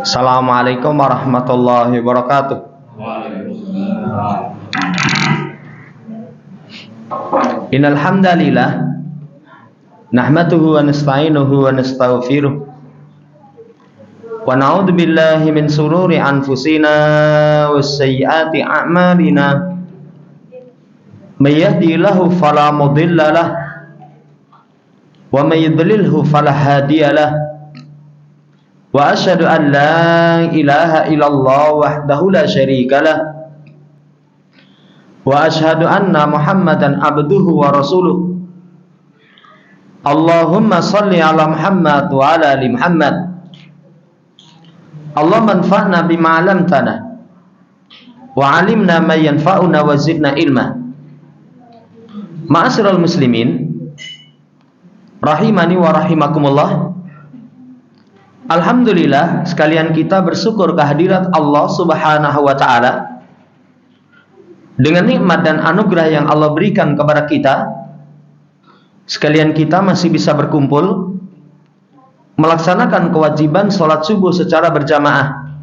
Assalamualaikum warahmatullahi wabarakatuh. Innal hamdalillah nahmaduhu wa nasta'inuhu wa nastaghfiruh wa na'udzu billahi min sururi anfusina was sayyiati a'malina. May yahdihillahu fala mudhillalah wa may yudlilhu fala hadiyalah. Wa asyhadu an la ilaha illallah wahdahu la syarikalah wa asyhadu anna Muhammadan abduhu wa rasuluh. Allahumma shalli ala Muhammad wa ala ali Muhammad. Allahumma anfa'na bima 'allamtana wa 'allimna ma yanfa'una wa zidna ilma. Ma'asyiral muslimin rahimani wa rahimakumullah. Alhamdulillah, sekalian kita bersyukur kehadirat Allah Subhanahu wa ta'ala dengan nikmat dan anugerah yang Allah berikan kepada kita. Sekalian kita masih bisa berkumpul melaksanakan kewajiban sholat subuh secara berjamaah,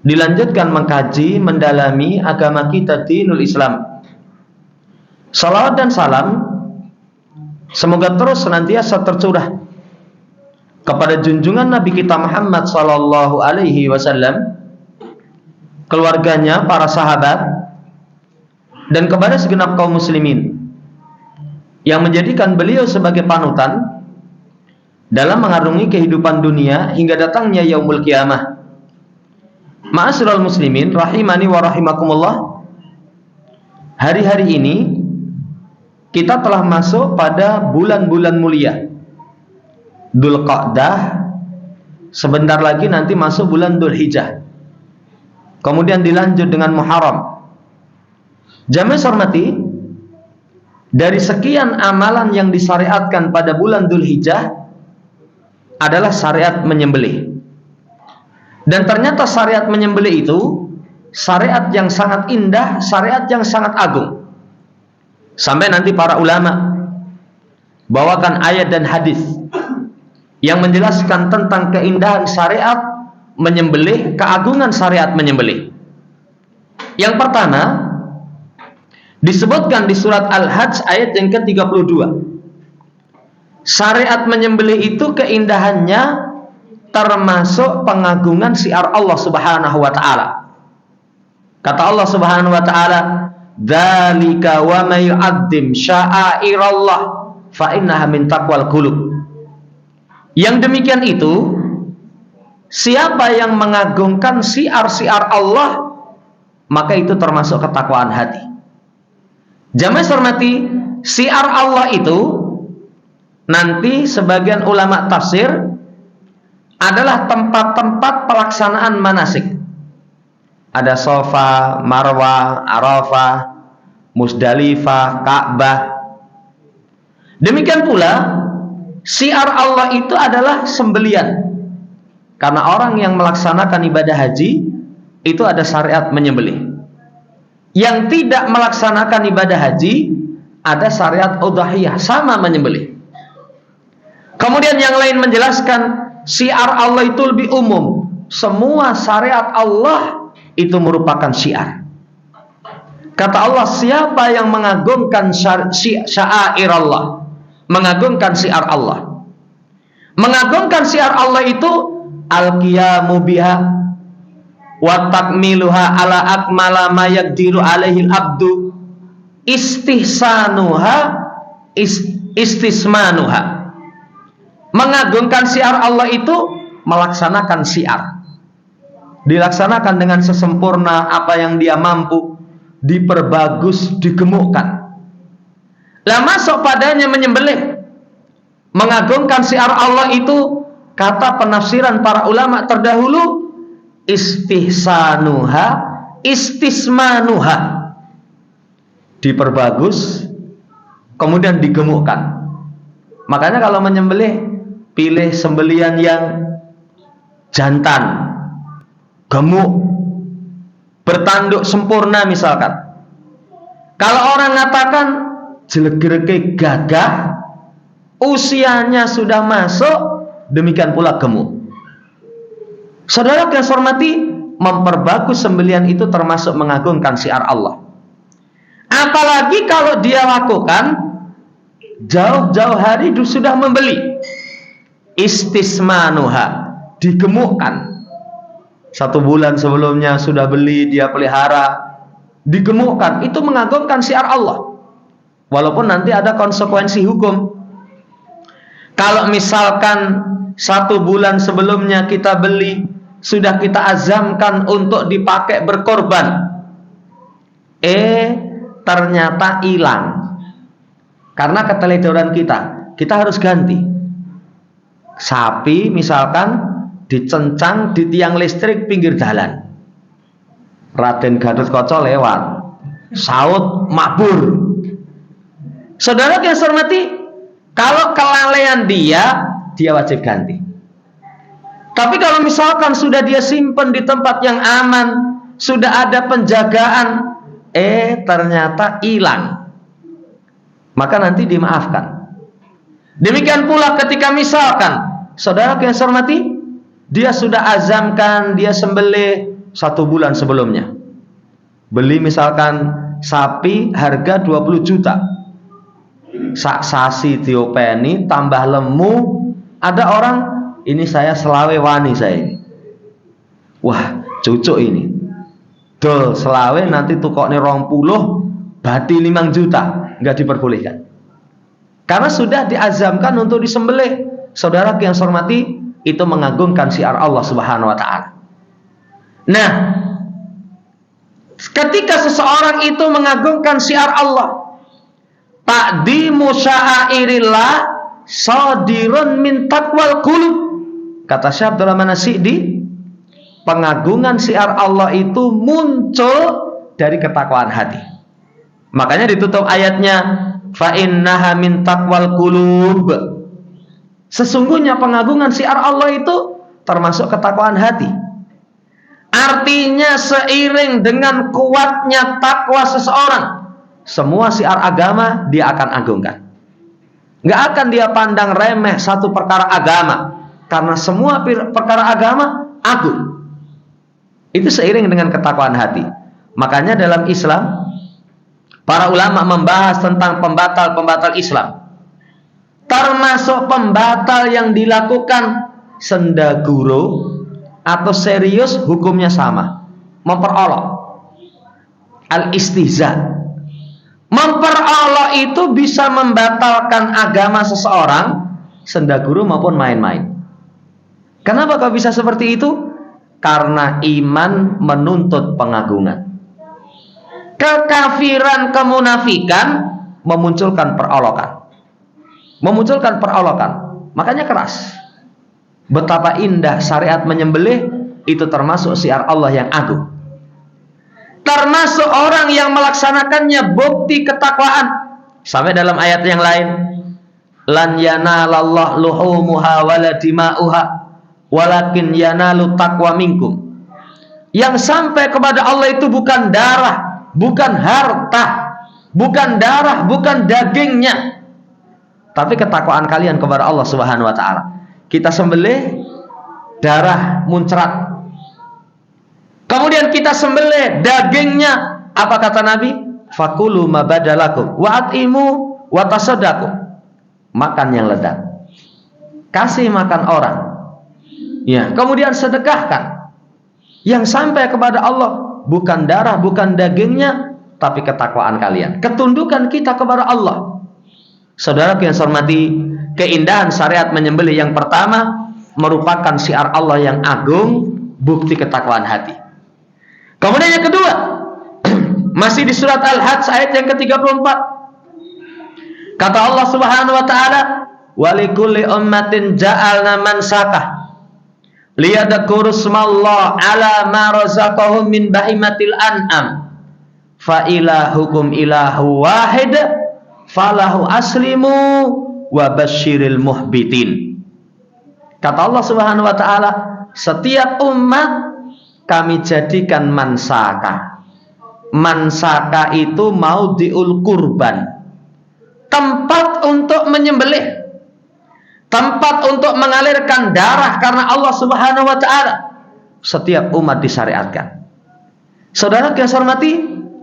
dilanjutkan mengkaji, mendalami agama kita, dinul Islam. Salawat dan salam semoga terus senantiasa tercurah kepada junjungan Nabi kita Muhammad sallallahu alaihi wasallam, keluarganya, para sahabat, dan kepada segenap kaum muslimin yang menjadikan beliau sebagai panutan dalam mengarungi kehidupan dunia hingga datangnya yaumul qiyamah. Ma'asyiral muslimin rahimani wa rahimakumullah. Hari-hari ini kita telah masuk pada bulan-bulan mulia Dzulqa'dah, sebentar lagi nanti masuk bulan Dzulhijjah, kemudian dilanjut dengan Muharram. Jamaah hormati, dari sekian amalan yang disyariatkan pada bulan Dzulhijjah adalah syariat menyembelih. Dan ternyata syariat menyembelih itu syariat yang sangat indah, syariat yang sangat agung. Sampai nanti para ulama bawakan ayat dan hadis yang menjelaskan tentang keindahan syariat menyembelih, keagungan syariat menyembelih. Yang pertama disebutkan di surat Al-Hajj ayat yang ke-32. Syariat menyembelih itu keindahannya termasuk pengagungan syiar Allah Subhanahu wa ta'ala. Kata Allah Subhanahu wa ta'ala, dzalika wa may yu'azzim sya'airallah fa innaha min taqwal qulub. Yang demikian itu, siapa yang mengagungkan syiar-syiar Allah, maka itu termasuk ketakwaan hati. Jamaah hormati, syiar Allah itu nanti sebagian ulama tafsir adalah tempat-tempat pelaksanaan manasik. Ada Shafa, Marwah, Arafah, Musdalifah, Ka'bah. Demikian pula syiar Allah itu adalah sembelian. Karena orang yang melaksanakan ibadah haji itu ada syariat menyembelih. Yang tidak melaksanakan ibadah haji ada syariat udhiyah, sama menyembelih. Kemudian yang lain menjelaskan syiar Allah itu lebih umum. Semua syariat Allah itu merupakan syiar. Kata Allah, siapa yang mengagungkan syair Allah, mengagungkan syiar Allah. Mengagungkan syiar Allah itu al-qiyamu biha wa takmiluha ala akmala ma yaqdiru alaihi al-abdu istihsanuha istismanuha. Mengagungkan syiar Allah itu melaksanakan syiar. Dilaksanakan dengan sesempurna apa yang dia mampu, diperbagus, digemukkan. Lah masuk padanya menyembelih. Mengagungkan syiar Allah itu, kata penafsiran para ulama terdahulu, istihsanuha, istismanuha. Diperbagus, kemudian digemukkan. Makanya kalau menyembelih, pilih sembelian yang jantan, gemuk, bertanduk sempurna misalkan. Kalau orang mengatakan jelegereke gagah, usianya sudah masuk, demikian pula gemuk. Saudara yang saya hormati, memperbagus sembelian itu termasuk mengagungkan syiar Allah. Apalagi kalau dia lakukan jauh-jauh hari sudah membeli, istismanuha, digemukkan. 1 bulan sebelumnya sudah beli, dia pelihara, digemukkan. Itu mengagungkan syiar Allah. Walaupun nanti ada konsekuensi hukum. Kalau misalkan 1 bulan sebelumnya kita beli, sudah kita azamkan untuk dipakai berkorban, ternyata hilang karena keteledoran kita harus ganti. Sapi misalkan dicencang di tiang listrik pinggir jalan, Raden Gatotkaca lewat, saut mabur. Saudara yang saya hormati, kalau kelalaian dia wajib ganti. Tapi kalau misalkan sudah dia simpan di tempat yang aman, sudah ada penjagaan, ternyata hilang, maka nanti dimaafkan. Demikian pula ketika misalkan saudara yang saya hormati, dia sudah azamkan, dia sembelih 1 bulan sebelumnya, beli misalkan sapi harga 20 juta, sasi diopeni tambah lemu, ada orang, ini saya selawe wani saya ini, wah cucuk ini, dol selawe nanti tukoknya 20, bati 5 juta, nggak diperbolehkan. Karena sudah diazamkan untuk disembelih. Saudara yang saya hormati, itu mengagungkan syiar Allah Subhanahu wa taala. Nah, ketika seseorang itu mengagungkan syiar Allah, ta'dimu sya'airillah sadirun min taqwal qulub. Kata Syekh Abdul Rahman As-Sa'di, pengagungan syiar Allah itu muncul dari ketakwaan hati. Makanya ditutup ayatnya, fa innaha min taqwal qulub. Sesungguhnya pengagungan syiar Allah itu termasuk ketakwaan hati. Artinya seiring dengan kuatnya takwa seseorang, semua syiar agama dia akan agungkan. Nggak akan dia pandang remeh satu perkara agama, karena semua perkara agama agung. Itu seiring dengan ketakwaan hati. Makanya dalam Islam, para ulama membahas tentang pembatal-pembatal Islam. Termasuk pembatal yang dilakukan sendaguro atau serius, hukumnya sama. Memperolok. Al-istihza. Memperolok itu bisa membatalkan agama seseorang, sendaguro maupun main-main. Kenapa kok bisa seperti itu? Karena iman menuntut pengagungan. Kekafiran, kemunafikan memunculkan perolokan. Makanya keras. Betapa indah syariat menyembelih, itu termasuk syiar Allah yang agung. Termasuk orang yang melaksanakannya bukti ketakwaan. Sampai dalam ayat yang lain, lan yanalallah luhumuha wala dima'uha walakin yanalu taqwa minkum. Yang sampai kepada Allah itu bukan darah, bukan harta, bukan darah, bukan dagingnya, tapi ketakwaan kalian kepada Allah Subhanahu wa taala. Kita sembelih, darah muncrat. Kemudian kita sembelih dagingnya, apa kata Nabi? Fakulu ma badalakum wa atimu wa tasaddaqu. Makan yang lezat. Kasih makan orang. Ya, kemudian sedekahkan. Yang sampai kepada Allah bukan darah, bukan dagingnya, tapi ketakwaan kalian. Ketundukan kita kepada Allah. Saudara yang saya hormati, keindahan syariat menyembelih yang pertama merupakan syiar Allah yang agung, bukti ketakwaan hati. Kemudian yang kedua, masih di surat Al-Hajj ayat yang ke-34. Kata Allah Subhanahu wa taala, "Walikulli ummatin ja'alna mansakah liyadhkuru smallah 'ala ma razaqahum min bahimatil an'am fa ilahukum ilahu wahid falahu aslimu wa basyiril muhbitin." Kata Allah Subhanahu wa taala, setiap umat kami jadikan mansaka. Mansaka itu maudhi'ul kurban, tempat untuk menyembelih, tempat untuk mengalirkan darah karena Allah Subhanahu wa taala. Setiap umat disyariatkan. Saudara yang saya hormati,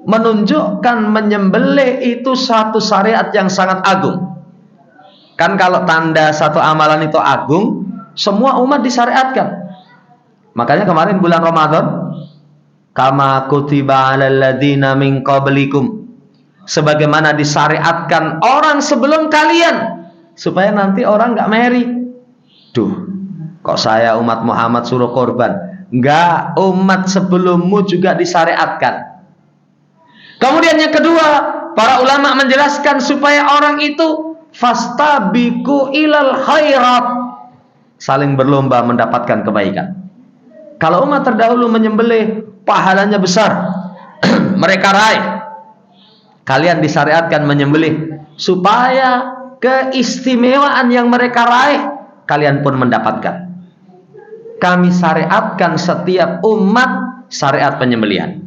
menunjukkan menyembelih itu satu syariat yang sangat agung. Kan kalau tanda satu amalan itu agung, semua umat disyariatkan. Makanya kemarin bulan Ramadan, kama kutiba 'alal ladzina min qablikum, sebagaimana disyariatkan orang sebelum kalian, supaya nanti orang nggak meri. Duh, kok saya umat Muhammad suruh korban? Enggak, umat sebelummu juga disyariatkan. Kemudian yang kedua, para ulama menjelaskan supaya orang itu fastabiqu ilal khairat, saling berlomba mendapatkan kebaikan. Kalau umat terdahulu menyembelih, pahalanya besar, mereka raih. Kalian disyariatkan menyembelih supaya keistimewaan yang mereka raih kalian pun mendapatkan. Kami syariatkan setiap umat syariat penyembelihan.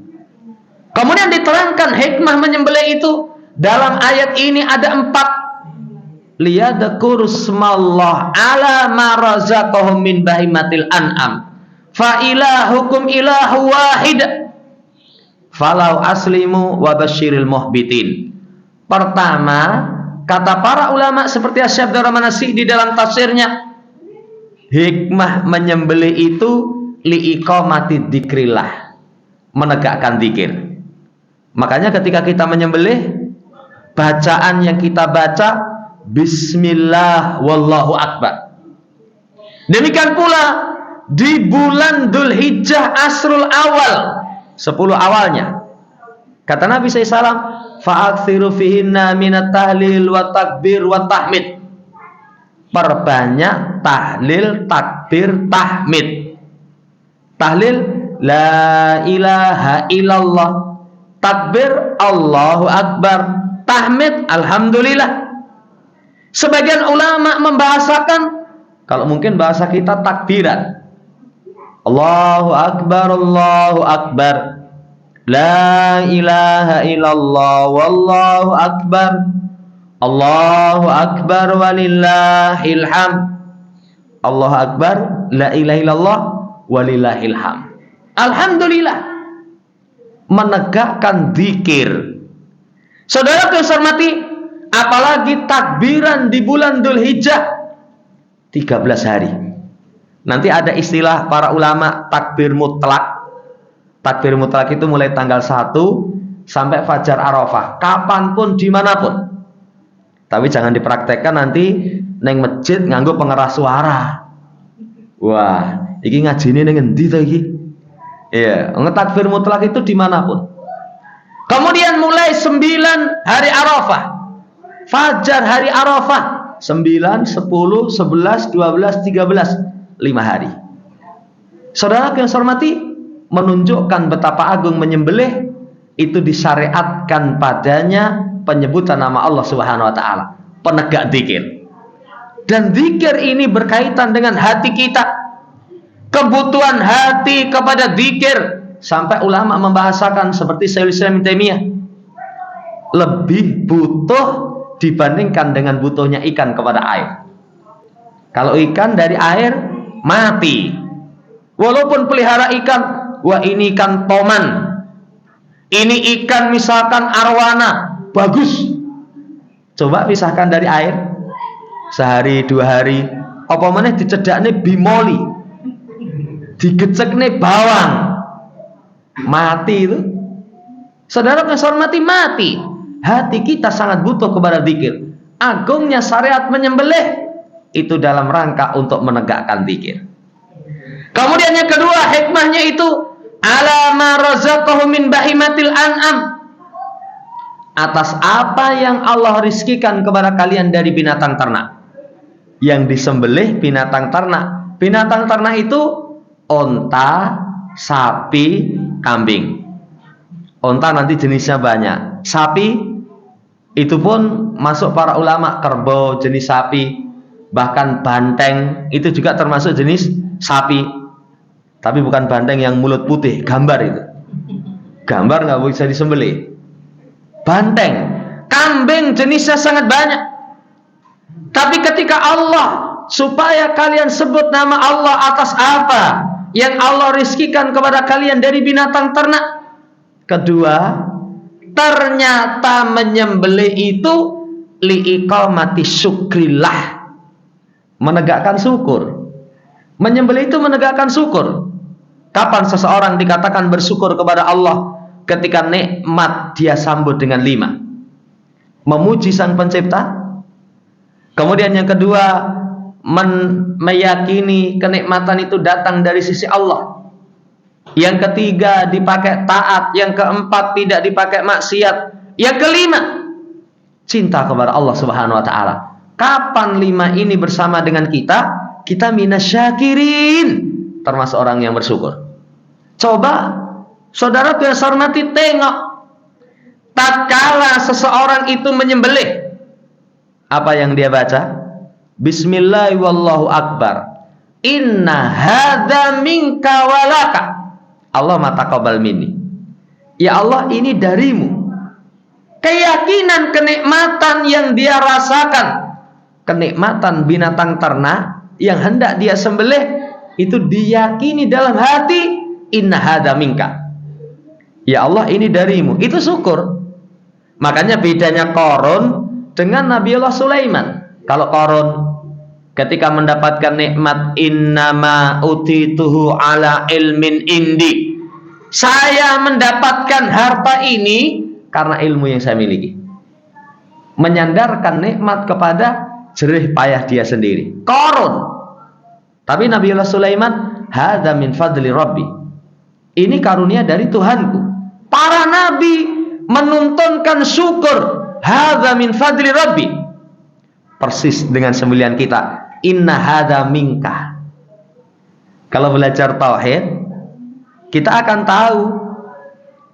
Kemudian diterangkan hikmah menyembelih itu. Dalam ayat ini ada 4. Liyadhkuru smallah ala ma razaqahum min bahimatil an'am fa ilahukum ilahu wahid falau aslimu wa basyiril muhbitin. Pertama, kata para ulama seperti Syekh Abdul Rahman As-Sa'di di dalam tafsirnya, hikmah menyembelih itu liiqamati dzikrillah, menegakkan zikir. Makanya ketika kita menyembelih, bacaan yang kita baca bismillah wallahu akbar. Demikian pula di bulan Dzulhijjah asrul awal, 10 awalnya, kata Nabi SAW, fa'aksiru fihinna minat tahlil wa takbir wa tahmid. Perbanyak tahlil, takbir, tahmid. Tahlil la ilaha illallah, takbir Allahu akbar, tahmid alhamdulillah. Sebagian ulama membahasakan, kalau mungkin bahasa kita takbiran, Allahu akbar, Allahu akbar, la ilaha illallah, wallahu akbar, Allahu akbar walillahil hamd, Allahu akbar, la ilaha illallah walillahil hamd. Alhamdulillah, menegakkan zikir. Saudara yang saya hormati, apalagi takbiran di bulan Dzulhijjah 13 hari. Nanti ada istilah para ulama takbir mutlak. Takbir mutlak itu mulai tanggal 1 sampai Fajar Arafah, kapanpun dimanapun. Tapi jangan dipraktekkan nanti neng masjid nganggo pengeras suara. Wah, iki ngajine neng endi to iki? Iya, takbir mutlak itu dimanapun. Kemudian mulai 9 hari Arafah, Fajar hari Arafah, 9, 10, 11, 12, 13, 5 hari. Saudara yang saya hormati, menunjukkan betapa agung menyembelih itu disyariatkan padanya penyebutan nama Allah Subhanahu wa taala, penegak zikir. Dan zikir ini berkaitan dengan hati kita, kebutuhan hati kepada zikir. Sampai ulama membahasakan seperti Syekhul Islam Ibnu Taimiyah, lebih butuh dibandingkan dengan butuhnya ikan kepada air. Kalau ikan dari air mati, walaupun pelihara ikan, wah ini ikan toman, ini ikan misalkan arwana, bagus, coba pisahkan dari air sehari 2 hari, apa meneh dicedakne bimoli, digecekne bawang, mati itu. Saudara yang saya hormati, mati. Hati kita sangat butuh kepada zikir. Agungnya syariat menyembelih itu dalam rangka untuk menegakkan zikir. Kemudian yang kedua, hikmahnya itu ala ma razaqahum min bahimatil an'am, atas apa yang Allah rizkikan kepada kalian dari binatang ternak. Yang disembelih binatang ternak. Binatang ternak itu onta, sapi, kambing. Onta nanti jenisnya banyak. Sapi itu pun masuk para ulama, kerbau jenis sapi, bahkan banteng itu juga termasuk jenis sapi. Tapi bukan banteng yang mulut putih, gambar itu. Gambar nggak bisa disembelih. Banteng. kambing jenisnya sangat banyak. Tapi ketika Allah supaya kalian sebut nama Allah atas apa yang Allah rizkikan kepada kalian dari binatang ternak. Kedua, ternyata menyembelih itu liiqamati syukrillah, menegakkan syukur. Menyembelih itu menegakkan syukur. Kapan seseorang dikatakan bersyukur kepada Allah? Ketika nikmat dia sambut dengan 5. Memuji sang pencipta. Kemudian yang kedua, meyakini kenikmatan itu datang dari sisi Allah. Yang ketiga, dipakai taat. Yang keempat, tidak dipakai maksiat. Yang kelima, cinta kepada Allah Subhanahu wa taala. Kapan 5 ini bersama dengan kita? Kita minasyakirin, termasuk orang yang bersyukur. Coba saudara yang saya hormati, tengok tatkala seseorang itu menyembelih, apa yang dia baca? Bismillah wallahu akbar. Inna hadza minka walaka. Allah mataqabbal minni. Ya Allah, ini darimu. Keyakinan kenikmatan yang dia rasakan, kenikmatan binatang ternak yang hendak dia sembelih, itu diyakini dalam hati, inna hadza minka. Ya Allah, ini darimu. Itu syukur. Makanya bedanya Qarun dengan Nabiullah Sulaiman. Kalau Qarun ketika mendapatkan nikmat, innama utituhu ala ilmin indi, saya mendapatkan harta ini karena ilmu yang saya miliki. Menyandarkan nikmat kepada jerih payah dia sendiri. Qarun. Tapi Nabiullah Sulaiman, hadza min fadli rabbi. Ini karunia dari Tuhanku. Para nabi menuntunkan syukur, hadza min fadli rabbi. Persis dengan sembelihan kita, inna hadza minka. Kalau belajar tauhid, kita akan tahu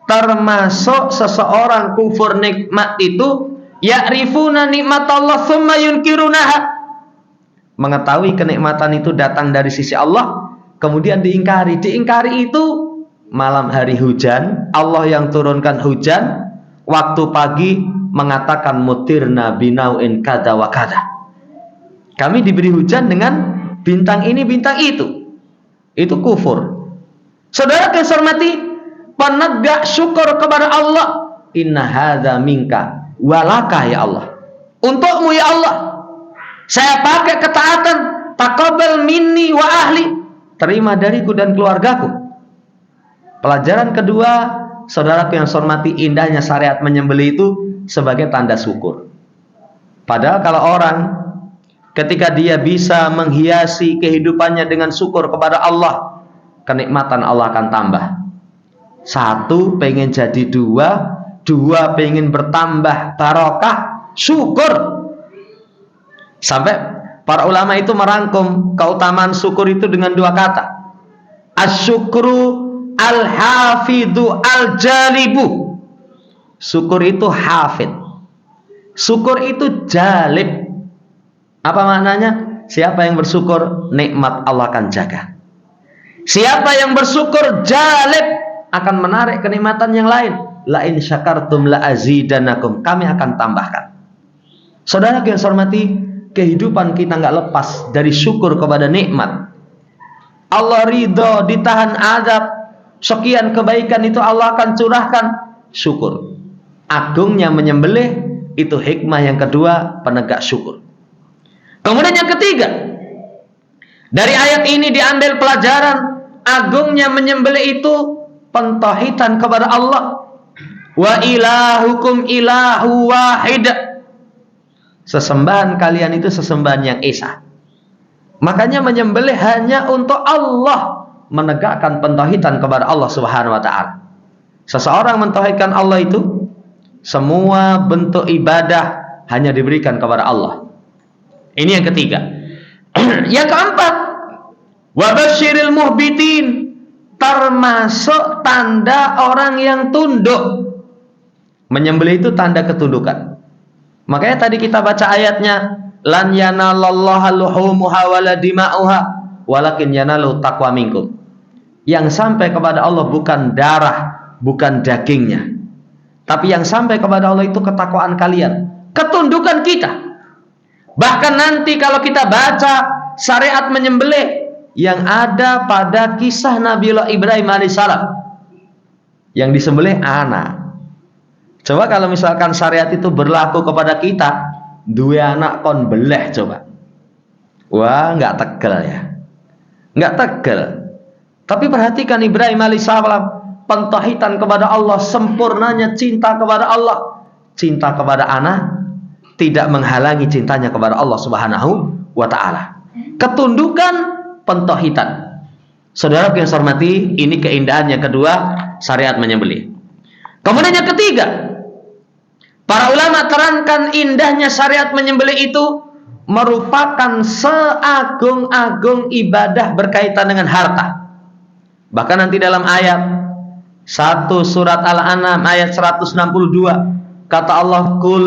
termasuk seseorang kufur nikmat itu ya'rifuna nikmat Allah tsumma yunkirunaha. Mengetahui kenikmatan itu datang dari sisi Allah, kemudian diingkari. Diingkari itu malam hari hujan, Allah yang turunkan hujan, waktu pagi mengatakan mutirna binau'in kada wa kada. Kami diberi hujan dengan bintang ini, bintang itu. Itu kufur. Saudara yang saya hormati, penegak syukur kepada Allah, inna hadza minka walaka ya Allah. Untukmu ya Allah. Saya pakai ketaatan, taqabbal minni wa ahli. Terima dariku dan keluargaku. Pelajaran kedua, saudaraku yang saya hormati, indahnya syariat menyembelih itu sebagai tanda syukur. Padahal kalau orang ketika dia bisa menghiasi kehidupannya dengan syukur kepada Allah, kenikmatan Allah akan tambah. 1 pengen jadi 2, 2 pengen bertambah barokah, syukur. Sampai para ulama itu merangkum keutamaan syukur itu dengan 2 kata. Asyukru al-hafidhu al-jalibu. Syukur itu hafid. Syukur itu jalib. Apa maknanya? Siapa yang bersyukur, nikmat Allah akan jaga. Siapa yang bersyukur, jalib, akan menarik kenikmatan yang lain. La in syakartum la azidanakum. Kami akan tambahkan. Saudara yang saya hormati, kehidupan kita nggak lepas dari syukur kepada nikmat. Allah ridho, ditahan azab, sekian kebaikan itu Allah akan curahkan, syukur. Agungnya menyembelih, itu hikmah yang kedua, penegak syukur. Kemudian yang ketiga, dari ayat ini diambil pelajaran, agungnya menyembelih itu pentauhidan kepada Allah. Wa ilahukum ilahu wahid. Sesembahan kalian itu sesembahan yang esa. Makanya menyembelih hanya untuk Allah, menegakkan pentauhidan kepada Allah Subhanahu wa taala. Seseorang mentauhidkan Allah itu, semua bentuk ibadah hanya diberikan kepada Allah. Ini yang ketiga. Yang keempat, wa basyiril muhbitin, termasuk tanda orang yang tunduk. Menyembelih itu tanda ketundukan. Makanya tadi kita baca ayatnya, lan yanalallaha luhumuha wala dima'uha walakin yanalu taqwa minkum. Yang sampai kepada Allah bukan darah, bukan dagingnya, Tapi yang sampai kepada Allah itu ketakwaan kalian, ketundukan kita. Bahkan nanti kalau kita baca syariat menyembelih yang ada pada kisah Nabiullah Ibrahim alaihissalam, yang disembelih anak. Coba kalau misalkan syariat itu berlaku kepada kita, dua anak kon beleh coba. Wah, nggak tegel ya. Nggak tegel. Tapi perhatikan Ibrahim alaihissalam, pentauhidan kepada Allah, sempurnanya cinta kepada Allah, cinta kepada anak tidak menghalangi cintanya kepada Allah Subhanahu wa taala. Ketundukan, pentauhidan. Saudara yang saya hormati, ini keindahan yang kedua syariat menyembelih. Kemudian yang ketiga, para ulama terangkan indahnya syariat menyembelih itu merupakan seagung-agung ibadah berkaitan dengan harta. Bahkan nanti dalam ayat 1 surat Al-An'am ayat 162 kata Allah, Qul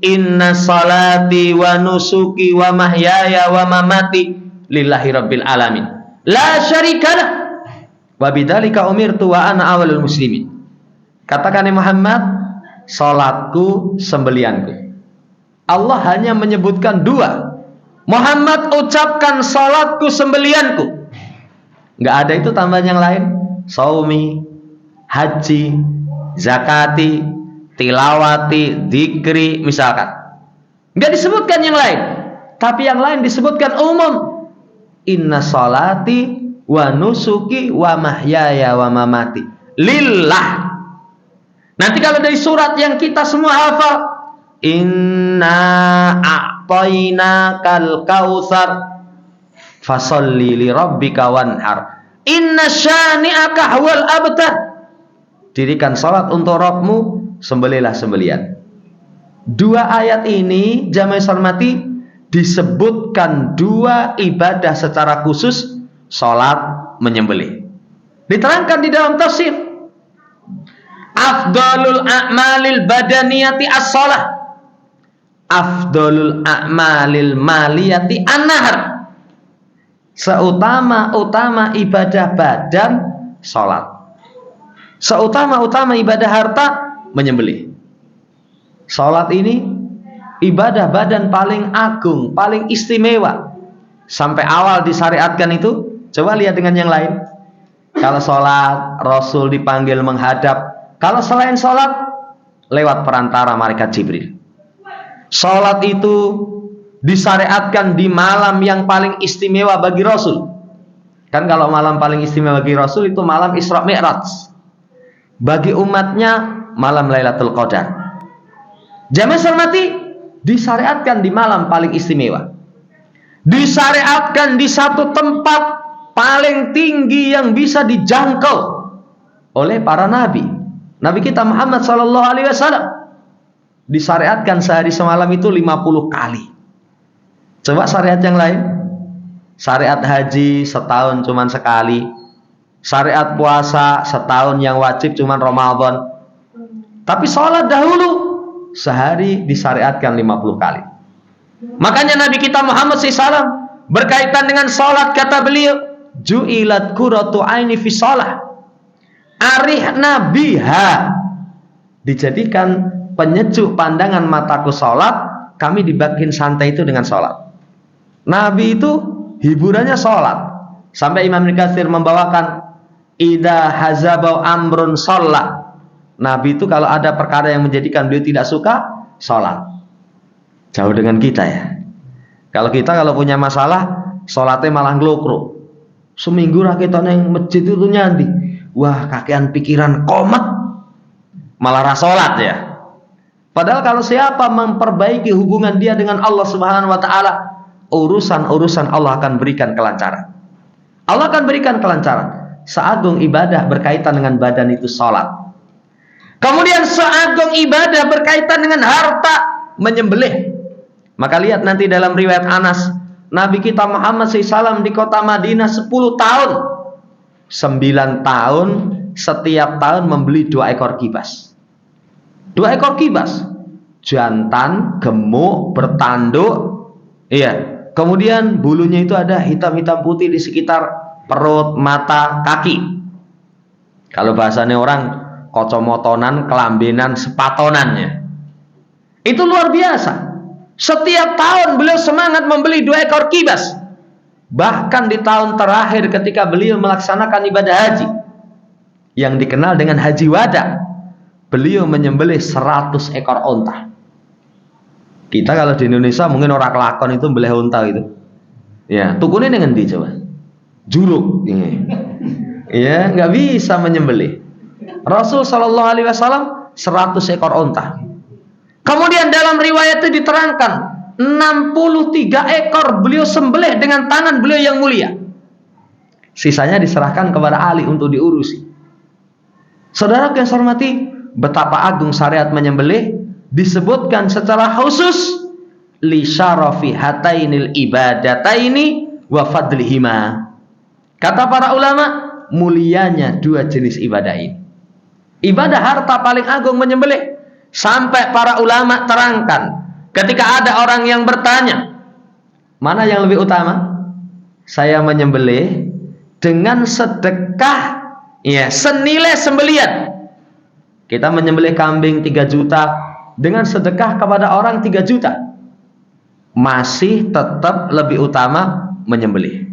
inna salati wa nusuki wa mahyaya wa mamati lillahi rabbil alamin la syarikalah wa bidzalika umirtu wa ana awwalul muslimin. Katakan Muhammad, salatku, sembelianku. Allah hanya menyebutkan dua. Muhammad ucapkan salatku, sembelianku. Nggak ada itu tambahan yang lain. Saumi, haji, zakati, tilawati, dzikri misalkan. Nggak disebutkan yang lain. Tapi yang lain disebutkan umum. Inna salati wa nusuki wa mahyaya wa mamati lillah. Nanti kalau dari surat yang kita semua hafal, inna a'tainakal kautsar fasolli li rabbika wanhar inna syani'aka huwal abtar. Dirikan salat untuk Rabbmu, sembelihlah sembelian. Dua ayat ini jamaah hormati disebutkan dua ibadah secara khusus, salat menyembelih. Diterangkan di dalam tafsir, afdalul a'malil badaniyati as-shalah, afdalul a'malil maliyati an-nahar. Seutama-utama ibadah badan, salat. Seutama-utama ibadah harta, menyembelih. Salat ini ibadah badan paling agung, paling istimewa. Sampai awal disyariatkan itu, coba lihat dengan yang lain. Kalau salat, Rasul dipanggil menghadap. Kalau selain salat, lewat perantara malaikat Jibril. Salat itu disyariatkan di malam yang paling istimewa bagi Rasul. Kan kalau malam paling istimewa bagi Rasul itu malam Isra Mi'raj. Bagi umatnya malam Lailatul Qadar. Jamaah hormati, disyariatkan di malam paling istimewa. Disyariatkan di satu tempat paling tinggi yang bisa dijangkau oleh para nabi. Nabi kita Muhammad sallallahu alaihi wasallam disyariatkan sehari semalam itu 50 kali. Coba syariat yang lain. Syariat haji setahun cuman sekali. Syariat puasa setahun yang wajib cuman Ramadan. Tapi sholat dahulu sehari disyariatkan 50 kali. Makanya Nabi kita Muhammad SAW berkaitan dengan sholat, kata beliau, ju'ilat qurratu aini fi sholah. Arih nabiha, dijadikan penyejuk pandangan mataku sholat. Kami dibikin santai itu dengan sholat. Nabi itu hiburannya sholat. Sampai Imam Ibnu Katsir membawakan idza hazabau amrun sholat. Nabi itu kalau ada perkara yang menjadikan beliau tidak suka, sholat. Jauh dengan kita ya. Kalau kita kalau punya masalah, sholatnya malah ngelokro. Seminggu kita neng masjid itu nyandi. Wah, kakean pikiran komat, malah rasolat ya. Padahal kalau siapa memperbaiki hubungan dia dengan Allah Subhanahu wa taala, urusan-urusan Allah akan berikan kelancaran. Allah akan berikan kelancaran. Seagung ibadah berkaitan dengan badan itu salat. Kemudian seagung ibadah berkaitan dengan harta, menyembelih. Maka lihat nanti dalam riwayat Anas, Nabi kita Muhammad SAW di kota Madinah 10 tahun. 9 tahun, setiap tahun membeli 2 ekor kibas. 2 ekor kibas, jantan, gemuk, bertanduk, iya. Kemudian bulunya itu ada hitam-hitam putih di sekitar perut, mata, kaki. Kalau bahasanya orang kocomotonan, kelambenan, sepatonannya. Itu luar biasa. Setiap tahun beliau semangat membeli 2 ekor kibas. Bahkan di tahun terakhir ketika beliau melaksanakan ibadah haji yang dikenal dengan haji wada, beliau menyembelih 100 ekor onta. Kita kalau di Indonesia mungkin orang kelakon itu beli onta itu. Ya, tukunya dengan di coba. Juruk ini. Ya, nggak bisa menyembelih. Rasul Shallallahu Alaihi Wasallam 100 ekor onta. Kemudian dalam riwayat itu diterangkan 63 ekor beliau sembelih dengan tangan beliau yang mulia. Sisanya diserahkan kepada Ali untuk diurusi. Saudara yang saya hormati, betapa agung syariat menyembelih disebutkan secara khusus li syarafi hatainil ibadataini wa fadlihima. Kata para ulama, mulianya 2 jenis ibadah ini. Ibadah harta paling agung menyembelih. Sampai para ulama terangkan, ketika ada orang yang bertanya, mana yang lebih utama? Saya menyembelih dengan sedekah, ya, senilai sembelian. Kita menyembelih kambing 3 juta dengan sedekah kepada orang 3 juta. Masih tetap lebih utama menyembelih.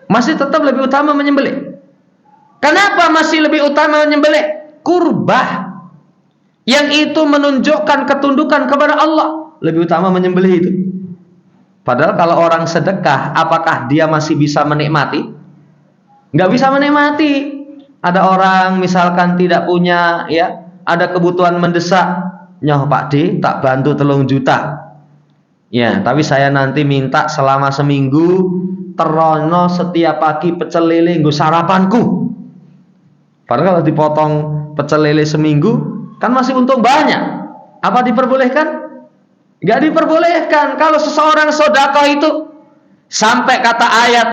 Masih tetap lebih utama menyembelih. Kenapa masih lebih utama menyembelih? Kurbah. Yang itu menunjukkan ketundukan kepada Allah. Lebih utama menyembelih itu. Padahal kalau orang sedekah, apakah dia masih bisa menikmati? Nggak bisa menikmati. Ada orang misalkan tidak punya, ya, ada kebutuhan mendesak. Nyoh Pak D, tak bantu 3 juta. Ya, tapi saya nanti minta selama seminggu terono setiap pagi pecel lele nggo sarapanku. Padahal kalau dipotong pecel lele seminggu kan masih untung banyak. Apa diperbolehkan? Gak diperbolehkan. Kalau seseorang sedekah itu sampai kata ayat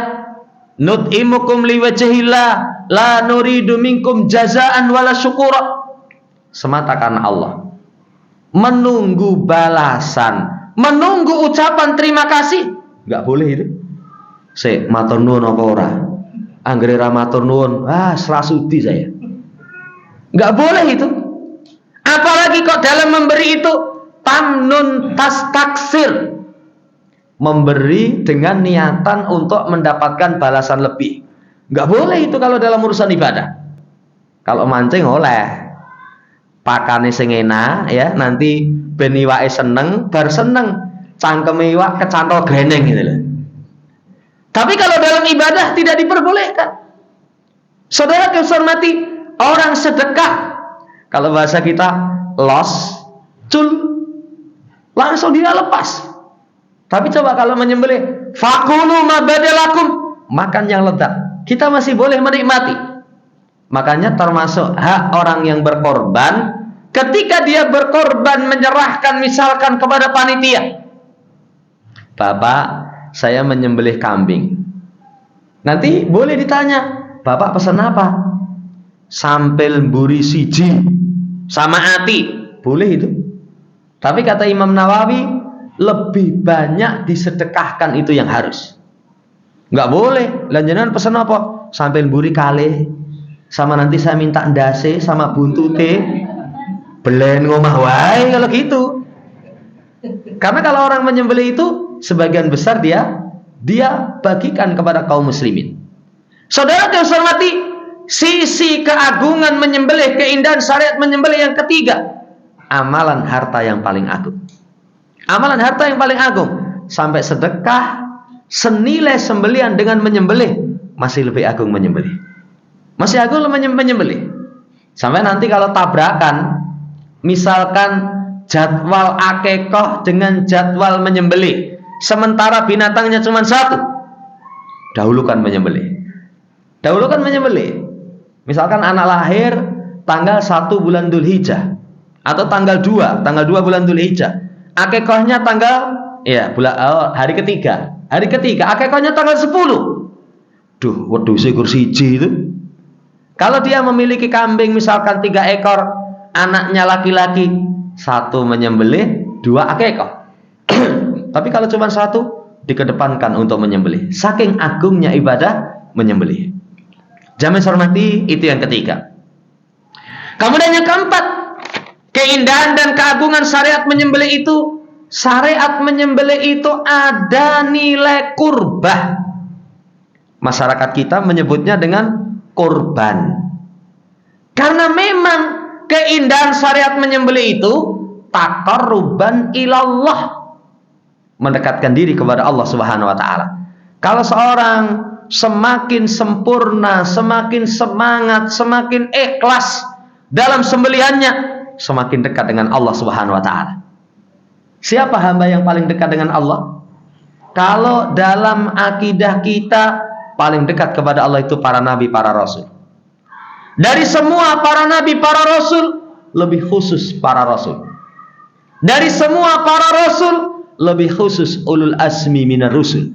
nut'imukum liwajhillah la nuridu minkum jazaan wala syukura, semata karena Allah, menunggu balasan, menunggu ucapan terima kasih. Gak boleh itu. Sik matur nuwun apa ora? Anggere ra matur nuwun, serasudi saya. Gak boleh itu. Apalagi kok dalam memberi itu tamnun tastaksir, memberi dengan niatan untuk mendapatkan balasan lebih. Nggak boleh itu kalau dalam urusan ibadah. Kalau mancing oleh pakane sing enak, ya, nanti ben iwake seneng, bar seneng cangkeme iwak kecantol greneng gitu loh. Tapi kalau dalam ibadah tidak diperbolehkan. Saudara yang saya hormati, orang sedekah, kalau bahasa kita los, cul, langsung dia lepas. Tapi coba kalau menyembelih, fakulu ma badalakum, makan yang lezat. Kita masih boleh menikmati. Makanya termasuk hak orang yang berkorban, ketika dia berkorban menyerahkan misalkan kepada panitia. Bapak, saya menyembelih kambing. Nanti boleh ditanya, Bapak pesan apa? Sampel mburi siji sama ati, boleh itu. Tapi kata Imam Nawawi, lebih banyak disedekahkan itu yang harus. Nggak boleh. Lanjutan pesan apa? Sampel mburi kali, sama nanti saya minta ndase sama buntute, belen ngomah wae kalau gitu. Karena kalau orang menyembelih itu sebagian besar dia bagikan kepada kaum muslimin. Saudara yang saya hormati, sisi keagungan menyembelih, keindahan syariat menyembelih yang ketiga, amalan harta yang paling agung. Amalan harta yang paling agung, sampai sedekah senilai sembelian dengan menyembelih, masih lebih agung menyembelih. Masih agung menyembelih. Sampai nanti kalau tabrakan, misalkan jadwal akekah dengan jadwal menyembelih, sementara binatangnya cuma satu, dahulukan menyembelih. Dahulukan menyembelih. Misalkan anak lahir tanggal 1 bulan Dzulhijjah atau tanggal 2 bulan Dzulhijjah. Akekahnya tanggal hari ketiga. Hari ketiga akekahnya tanggal 10. Duh, wedhuse kursi siji itu. Kalau dia memiliki kambing misalkan 3 ekor, anaknya laki-laki, 1 menyembelih, 2 akekah. Tapi kalau cuma 1, dikedepankan untuk menyembelih. Saking agungnya ibadah menyembelih. Jamaah hormati, itu yang ketiga. Kemudian yang keempat, keindahan dan keagungan syariat menyembelih itu, syariat menyembelih itu ada nilai kurbah. Masyarakat kita menyebutnya dengan kurban. Karena memang keindahan syariat menyembelih itu taqarruban ilallah, mendekatkan diri kepada Allah Subhanahu wa taala. Kalau seorang semakin sempurna, semakin semangat, semakin ikhlas dalam sembelihannya, semakin dekat dengan Allah Subhanahu wa taala. Siapa hamba yang paling dekat dengan Allah? Kalau dalam akidah kita, paling dekat kepada Allah itu para nabi, para rasul. Dari semua para nabi, para rasul, lebih khusus para rasul. Dari semua para rasul, lebih khusus ulul asmi minar rusul.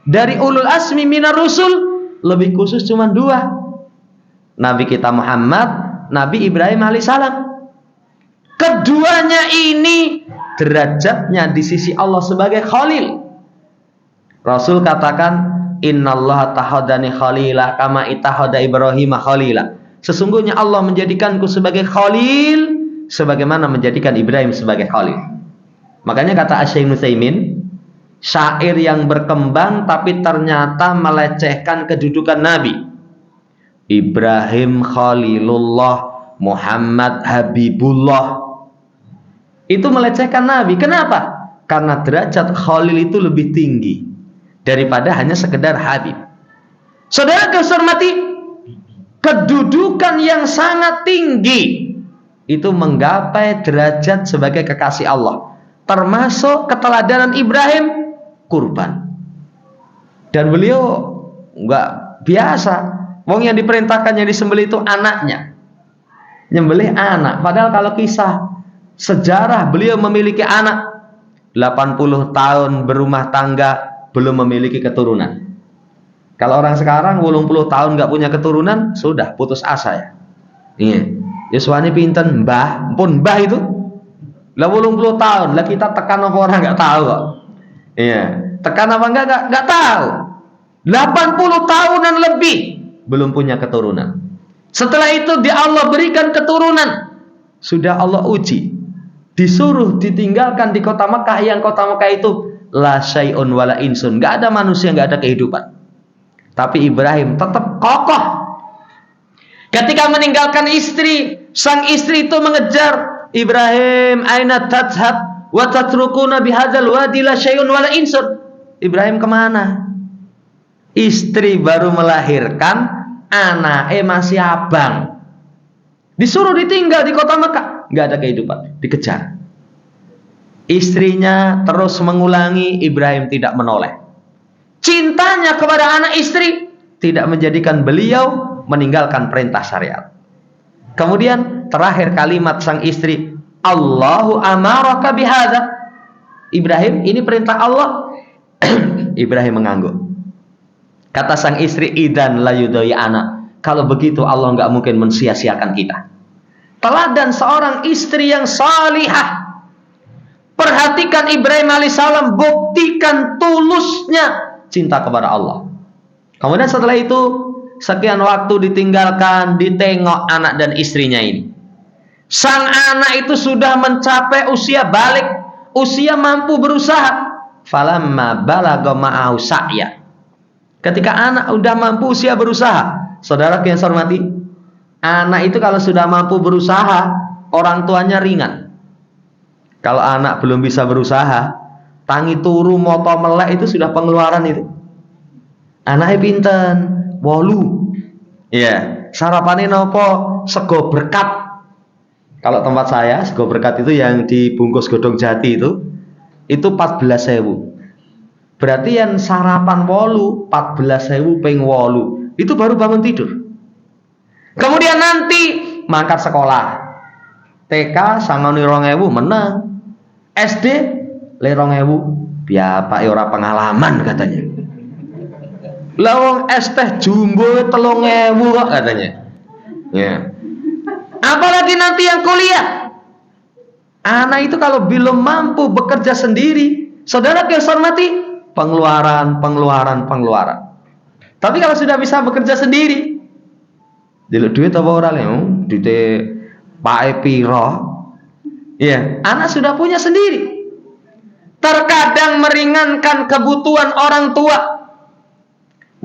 Dari ulul asmi minar rusul, lebih khusus cuma dua. Nabi kita Muhammad, Nabi Ibrahim alaihissalam. Keduanya ini derajatnya di sisi Allah sebagai khalil. Rasul katakan, innallaha tahadani khalila kama itahada Ibrahim khalila. Sesungguhnya Allah menjadikanku sebagai khalil sebagaimana menjadikan Ibrahim sebagai khalil. Makanya kata Asy-Syaikh Nusaimin, syair yang berkembang tapi ternyata melecehkan kedudukan Nabi. Ibrahim Khalilullah, Muhammad Habibullah. Itu melecehkan Nabi. Kenapa? Karena derajat Khalil itu lebih tinggi daripada hanya sekedar Habib. Saudara hormati, kedudukan yang sangat tinggi itu menggapai derajat sebagai kekasih Allah. Termasuk keteladanan Ibrahim, kurban. Dan beliau nggak biasa. Wong yang diperintahkan yang disembelih itu anaknya. Nyembelih anak. Padahal kalau kisah sejarah, beliau memiliki anak 80 tahun berumah tangga, belum memiliki keturunan. Kalau orang sekarang 80 tahun nggak punya keturunan, sudah putus asa ya. Iya. Yuswani pinten mbah, pun mbah itu 80 tahun. Lah kita tekan apa orang nggak tahu kok. Iya. Tekan apa nggak tahu. 80 tahunan lebih belum punya keturunan. Setelah itu Allah berikan keturunan. Sudah Allah uji. Disuruh ditinggalkan di kota Mekah, yang kota Mekah itu la syai'un wala insun, nggak ada manusia, nggak ada kehidupan. Tapi Ibrahim tetap kokoh. Ketika meninggalkan istri, sang istri itu mengejar, Ibrahim aina tadhhab wa tatrukuna bihadzal wadi la syai'un wala insun. Ibrahim kemana? Istri baru melahirkan, anaknya masih abang. Disuruh ditinggal di kota Mekah, nggak ada kehidupan, dikejar. Istrinya terus mengulangi, Ibrahim tidak menoleh. Cintanya kepada anak istri tidak menjadikan beliau meninggalkan perintah syariat. Kemudian terakhir kalimat sang istri, Allahu amaraka bihadza. Ibrahim, ini perintah Allah. Ibrahim mengangguk. Kata sang istri, idan la yudai anak. Kalau begitu Allah nggak mungkin mensia-siakan kita. Teladan seorang istri yang salihah. Perhatikan Ibrahim alaihissalam, buktikan tulusnya cinta kepada Allah. Kemudian setelah itu, sekian waktu ditinggalkan, ditengok anak dan istrinya ini. Sang anak itu sudah mencapai usia balik, usia mampu berusaha. Falamma balagha ma'ahu sa'ya. Ketika anak sudah mampu usia berusaha, saudara yang saya hormati, anak itu kalau sudah mampu berusaha, orang tuanya ringan. Kalau anak belum bisa berusaha, tangi turu moto melek itu sudah pengeluaran itu. Anaknya pinten, 8. Iya, sarapannya nopo? Sego berkat. Kalau tempat saya, sego berkat itu yang dibungkus godong jati itu 14.000. Berarti yang sarapan 8, 14.000 ping 8. Itu baru bangun tidur. Kemudian nanti mangkat sekolah. TK 9.000 menang. SD 2.000. Biapa ora pengalaman katanya. Lawang es teh jumbo 3.000 kok katanya. Ya. Apalagi nanti yang kuliah. Anak itu kalau belum mampu bekerja sendiri, saudara yang saya hormati, pengeluaran. Tapi kalau sudah bisa bekerja sendiri, Delok duit apa ora le? Duite pae piro? Ya, anak sudah punya sendiri. Terkadang meringankan kebutuhan orang tua.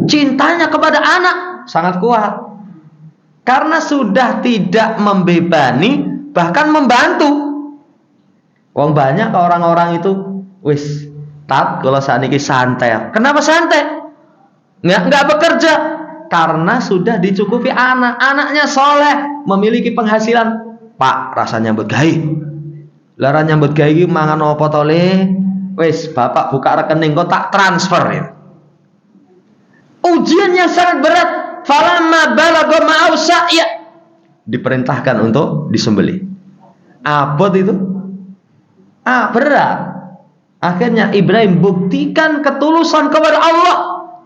Cintanya kepada anak sangat kuat. Karena sudah tidak membebani, bahkan membantu. Wong banyak orang-orang itu wis tat kalau saniki santai. Kenapa santai? Nggak bekerja karena sudah dicukupi anak. Anaknya soleh, memiliki penghasilan. Pak, rasanya nyambut gawe. Lara nyambut gawe iki mangan apa to le? Wis, bapak buka rekening kok tak transfer ya. Ujian yang sangat berat. Falamma balagha ma'au sa'ya, diperintahkan untuk disembelih. Abot itu? Berat. Akhirnya Ibrahim buktikan ketulusan kepada Allah,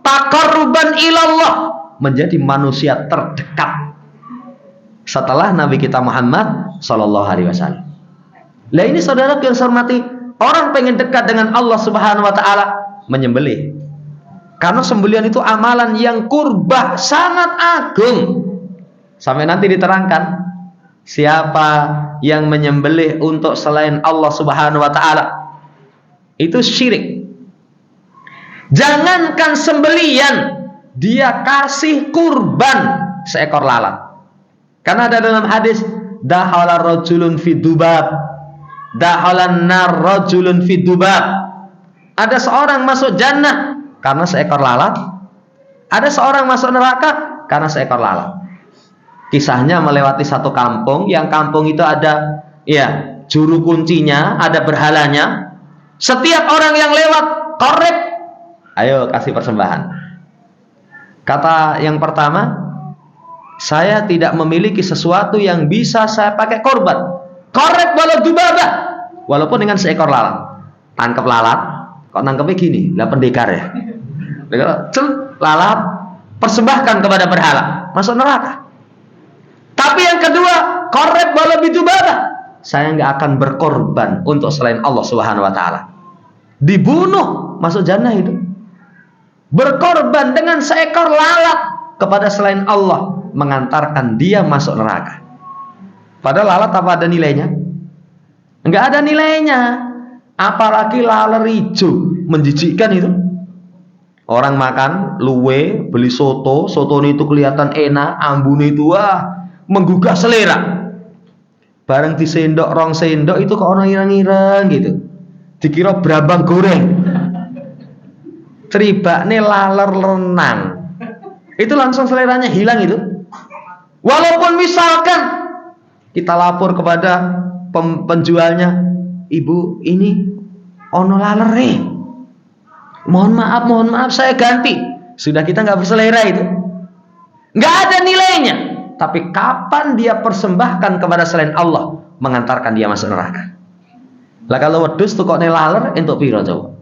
taqarruban ilallah, menjadi manusia terdekat setelah Nabi kita Muhammad sallallahu alaihi wasallam. Lah ini saudara yang saya hormati, orang pengen dekat dengan Allah Subhanahu wa taala menyembelih. Karena sembelihan itu amalan yang kurbah sangat agung. Sampai nanti diterangkan siapa yang menyembelih untuk selain Allah Subhanahu wa taala itu syirik. Jangankan sembelihan, dia kasih kurban seekor lalat. Karena ada dalam hadis, dahala rajulun fi dubab, dahalan nar rajulun fi dubab. Ada seorang masuk jannah karena seekor lalat. Ada seorang masuk neraka karena seekor lalat. Kisahnya melewati satu kampung, yang kampung itu ada juru kuncinya, ada berhalanya. Setiap orang yang lewat korek, ayo kasih persembahan. Kata yang pertama, saya tidak memiliki sesuatu yang bisa saya pakai korban. Korek walau dubabah, walaupun dengan seekor lalat. Tangkap lalat, kok nangkepnya gini, lah pendekar ya. Lalat persembahkan kepada berhala, masuk neraka. Tapi yang kedua, korek walau bidubabah, saya nggak akan berkorban untuk selain Allah Subhanahu wa taala. Dibunuh, masuk jannah itu. Berkorban dengan seekor lalat kepada selain Allah, mengantarkan dia masuk neraka. Padahal lalat apa ada nilainya? Enggak ada nilainya. Apalagi lalat hijau, menjijikkan itu. Orang makan luwe, beli soto itu kelihatan enak, ambune itu menggugah selera. Bareng disendok rong sendok itu kok ono ireng-ireng gitu. Dikira brambang goreng. Tribakne laler renang. Itu langsung seleranya hilang itu. Walaupun misalkan kita lapor kepada penjualnya, "Ibu, ini ono lalere. Mohon maaf, saya ganti." Sudah kita nggak berselera itu. Nggak ada nilainya. Tapi kapan dia persembahkan kepada selain Allah, mengantarkan dia masuk neraka. Lah kalau wedhus tuh kok laler entuk piro coba?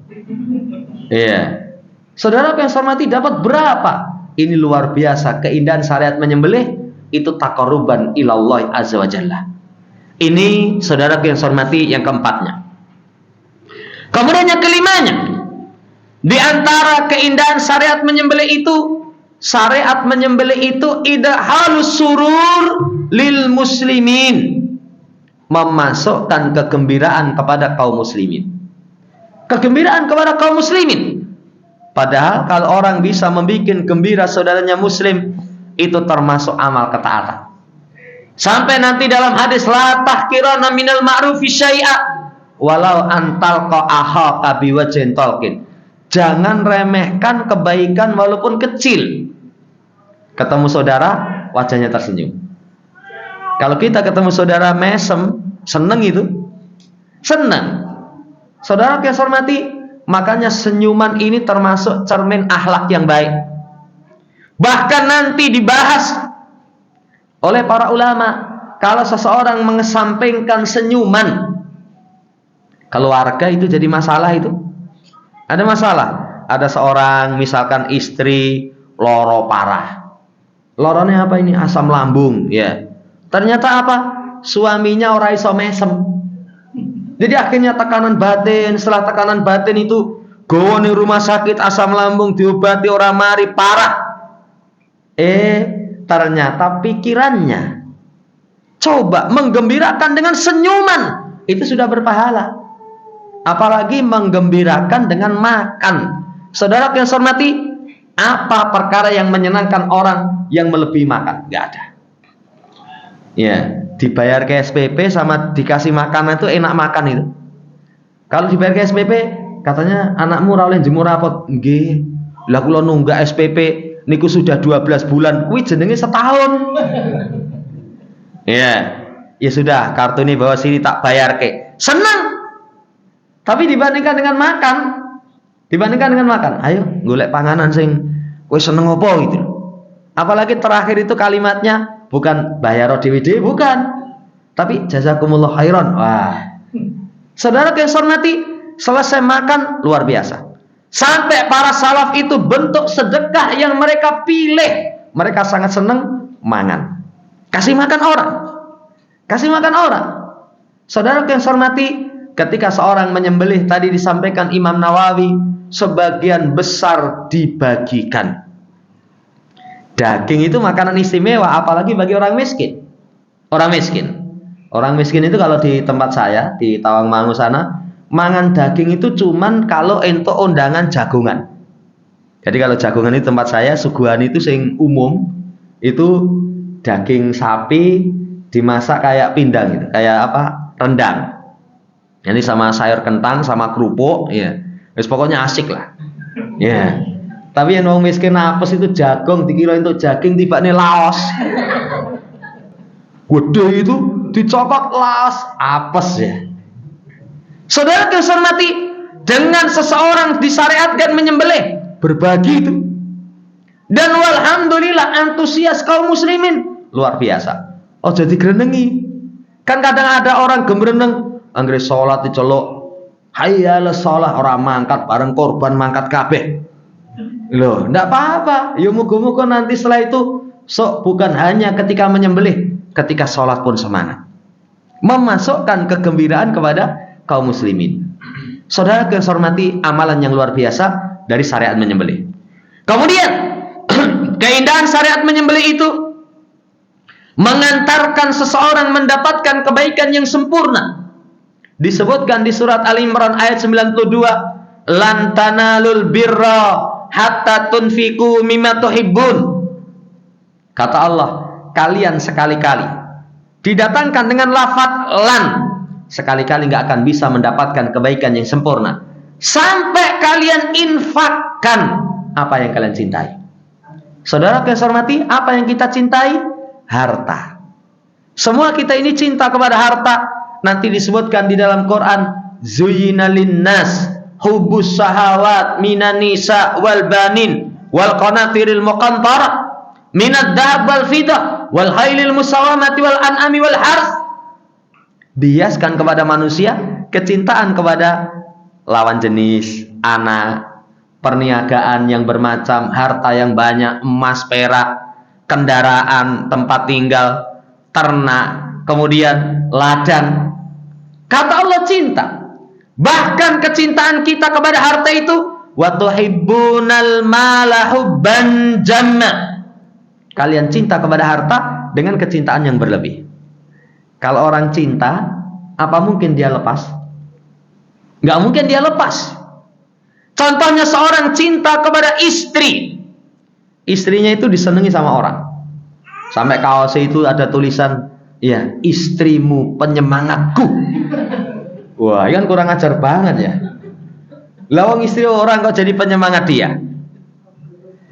Iya. Saudara yang saya hormati, dapat berapa? Ini luar biasa keindahan syariat menyembelih, itu taqarruban ilallah azza wajalla. Ini saudara yang saya hormati yang keempatnya. Kemudian yang kelimanya, di antara keindahan syariat menyembelih itu idhalus surur lil muslimin, memasukkan kegembiraan kepada kaum muslimin. Kegembiraan kepada kaum muslimin. Padahal kalau orang bisa membuat gembira saudaranya muslim, itu termasuk amal ketaatan. Sampai nanti dalam hadis, la tahqirana minal ma'rufi syai'a walau antalqa akhaka biwajhin talqin. Jangan remehkan kebaikan walaupun kecil. Ketemu saudara, wajahnya tersenyum. Kalau kita ketemu saudara mesem, seneng itu. Senang. Saudara yang saya hormati, makanya senyuman ini termasuk cermin akhlak yang baik. Bahkan nanti dibahas oleh para ulama, kalau seseorang mengesampingkan senyuman, keluarga itu jadi masalah itu. Ada masalah. Ada seorang misalkan istri loro parah. Lorone apa ini? Asam lambung, ya. Ternyata apa? Suaminya ora iso mesem. Jadi akhirnya tekanan batin, setelah tekanan batin itu gowo ning rumah sakit, asam lambung diobati ora mari, parah. ternyata pikirannya. Coba menggembirakan dengan senyuman, itu sudah berpahala. Apalagi menggembirakan dengan makan. Saudara yang saya hormati, apa perkara yang menyenangkan orang yang melebihi makan? Gak ada. Ya, dibayar ke SPP sama dikasih makanan itu enak makan itu. Kalau dibayar ke SPP, katanya anakmu ora oleh jemur rapot. Nggih. Lah kula nunggak SPP niku sudah 12 bulan, kuwi jenenge setahun. Ya sudah, kartu ini bawa sini tak bayar ke. Senang. Tapi dibandingkan dengan makan, ayo golek panganan sing kowe seneng apa gitu. Apalagi terakhir itu kalimatnya bukan bayar dhewe-dhewe, bukan. Tapi jazakumullah khairan. Wah. Saudara yang saya hormati, selesai makan luar biasa. Sampai para salaf itu bentuk sedekah yang mereka pilih. Mereka sangat senang mangan. Kasih makan orang. Saudara yang saya hormati, ketika seorang menyembelih, tadi disampaikan Imam Nawawi, sebagian besar dibagikan. Daging itu makanan istimewa, apalagi bagi orang miskin. Orang miskin itu kalau di tempat saya, di Tawangmangu sana, mangan daging itu cuman kalau entuk undangan jagongan. Jadi kalau jagongan itu tempat saya, suguhan itu sing umum, itu daging sapi dimasak kayak pindang gitu, kayak rendang. Jadi sama sayur kentang, sama kerupuk, ya. Wis pokoknya asik lah. Ya. Tapi yang orang miskin apes itu jagung, dikira untuk daging tibane laos. Gede itu dicokot laos, apes ya. Saudara yang saya hormati, dengan seseorang disyariatkan menyembelih, berbagi itu. Dan walhamdulillah antusias kaum muslimin luar biasa. Oh jadi grenengi. Kan kadang ada orang gemreneng anggere salat diceluk, hayya ala shalah, orang mangkat bareng korban mangkat kabeh. Loh, ndak apa-apa. Ya muga-muga nanti setelah itu bukan hanya ketika menyembelih, ketika sholat pun semangat. Memasukkan kegembiraan kepada kaum muslimin. Saudara yang saya hormati, amalan yang luar biasa dari syariat menyembelih. Kemudian keindahan syariat menyembelih itu mengantarkan seseorang mendapatkan kebaikan yang sempurna. Disebutkan di surat Al-Imran ayat 92, lan tanalul birra hatta tunfiqu mimma tuhibbun. Kata Allah, kalian sekali-kali didatangkan dengan lafaz lan, sekali-kali nggak akan bisa mendapatkan kebaikan yang sempurna sampai kalian infakkan apa yang kalian cintai. Saudara yang saya hormati, apa yang kita cintai? Harta. Semua kita ini cinta kepada harta. Nanti disebutkan di dalam Quran, zuyyina linnas hubbus syahawat minan nisa wal banin wal qanatiril muqantarah minad dhahab wal fiddah wal khailil musawamati wal an'ami wal harth. Biaskan kepada manusia kecintaan kepada lawan jenis, anak, perniagaan yang bermacam, harta yang banyak, emas, perak, kendaraan, tempat tinggal, ternak, kemudian ladang. Kata Allah cinta. Bahkan kecintaan kita kepada harta itu, wa tuhibbunal mala hubban jamma. Kalian cinta kepada harta dengan kecintaan yang berlebih. Kalau orang cinta, apa mungkin dia lepas? Nggak mungkin dia lepas. Contohnya seorang cinta kepada istri. Istrinya itu disenangi sama orang. Sampai kaosnya itu ada tulisan, ya, istrimu penyemangatku. Wah, kan kurang ajar banget ya. Lawang istri orang kok jadi penyemangat dia.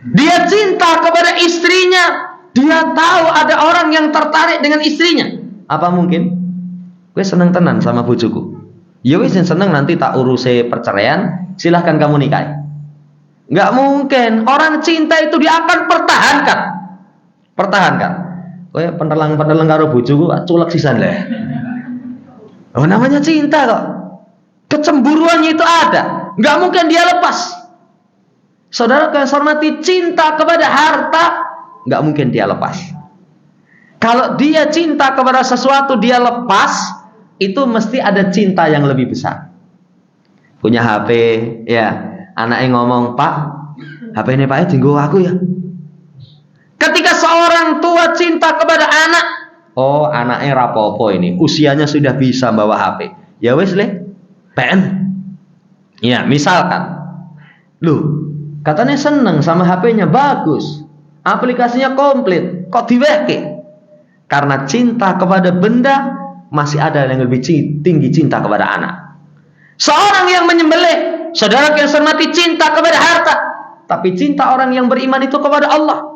Dia cinta kepada istrinya. Dia tahu ada orang yang tertarik dengan istrinya. Apa mungkin? Gue seneng tenan sama bojoku. Ya wis seneng, nanti tak urusi perceraian, silahkan kamu nikahi. Nggak mungkin. Orang cinta itu dia akan pertahankan. Gue penelang karo bojoku culek sisan lah. Oh, namanya cinta kok. Kecemburuannya itu ada. Nggak mungkin dia lepas. Saudara yang saya hormati, cinta kepada harta nggak mungkin dia lepas. Kalau dia cinta kepada sesuatu dia lepas, itu mesti ada cinta yang lebih besar. Punya HP, ya, anaknya ngomong, Pak, HP ini Pak dienggo aku ya. Ketika orang tua cinta kepada anak, oh anaknya rapopo ini, usianya sudah bisa bawa HP. Ya wes le, PN. Ya misalkan, loh katanya seneng sama HP-nya bagus, aplikasinya komplit, kok diweke? Karena cinta kepada benda masih ada yang lebih tinggi cinta kepada anak. Seorang yang menyembelih, saudara yang saya hormati, cinta kepada harta, tapi cinta orang yang beriman itu kepada Allah.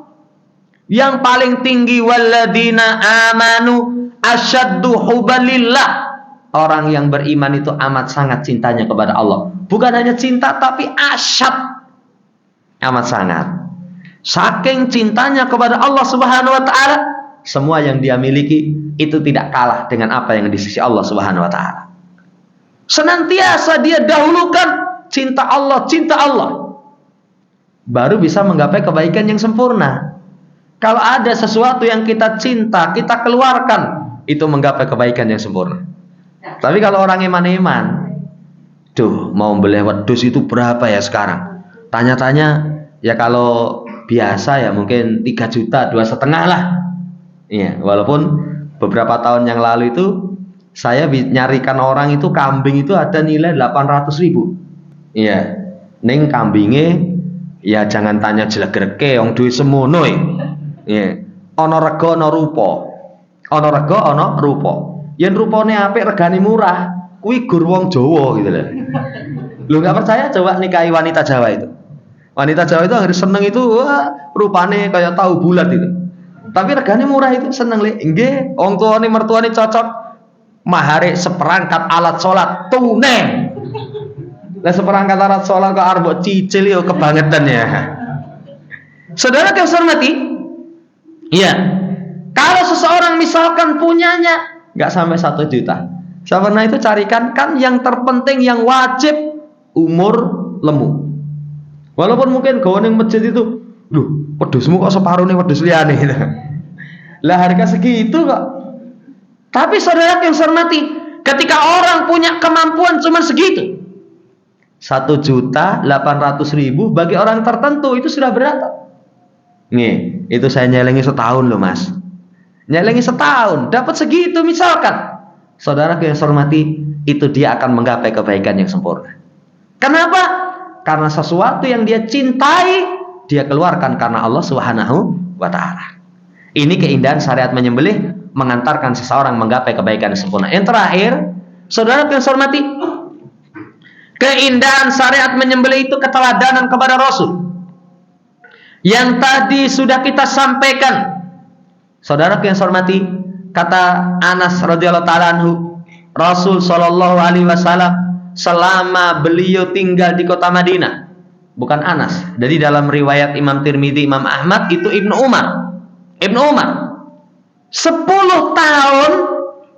Yang paling tinggi, walladzina amanu asyaddu hubbalillah. Orang yang beriman itu amat sangat cintanya kepada Allah. Bukan hanya cinta, tapi asyad, amat sangat. Saking cintanya kepada Allah Subhanahu wa ta'ala, semua yang dia miliki itu tidak kalah dengan apa yang di sisi Allah Subhanahu wa ta'ala. Senantiasa dia dahulukan cinta Allah, baru bisa menggapai kebaikan yang sempurna. Kalau ada sesuatu yang kita cinta, kita keluarkan, itu menggapai kebaikan yang sempurna. Tapi kalau orang eman-eman, tuh mau beli wedhus itu berapa ya sekarang? Tanya-tanya, ya kalau biasa ya mungkin 3 juta, 2,5 lah. Iya, walaupun beberapa tahun yang lalu itu saya nyarikan orang itu kambing itu ada nilai 800.000. Iya, ning kambingnya ya jangan tanya jelek-jeleke, wong duwe semono e. Iya, ana rega ana rupa. Ana rega ana rupa. Yen rupane apik regane murah, kuwi gur wong Jawa gitu loh. Lu enggak percaya coba nikahi wanita Jawa itu. Wanita Jawa itu harus seneng itu, wah, rupane kayak tahu bulat itu. Tapi regane murah itu seneng le. Nggih, wong tuane mertuane cocok. Mahare seperangkat alat sholat tunai. Lah seperangkat alat sholat kok arep cicil yo kebangetan ya. Saudara yang saya hormati, iya. Kalau seseorang misalkan punyanya nggak sampai 1 juta, saya pernah itu carikan kan yang terpenting, yang wajib umur lemu. Walaupun mungkin gawane masjid itu, duh, wedhusmu kok separuh nih wedhus liyane. Lah harga segitu kok. Tapi saudara yang saya hormati, ketika orang punya kemampuan cuma segitu, 1.800.000 bagi orang tertentu itu sudah berat. Nih, itu saya nyelengi setahun loh mas. Nyelengi setahun, dapat segitu misalkan. Saudara yang saya hormati, itu dia akan menggapai kebaikan yang sempurna. Kenapa? Karena sesuatu yang dia cintai, dia keluarkan karena Allah Subhanahu wa ta'ala. Ini keindahan syariat menyembelih, mengantarkan seseorang menggapai kebaikan yang sempurna. Yang terakhir, saudara yang saya hormati, keindahan syariat menyembelih itu keteladanan kepada Rasul. Yang tadi sudah kita sampaikan. Saudara yang saya hormati, kata Anas radhiyallahu ta'ala anhu, Rasul sallallahu alaihi wasallam selama beliau tinggal di kota Madinah, bukan Anas. Jadi dalam riwayat Imam Tirmidzi, Imam Ahmad itu Ibnu Umar. 10 tahun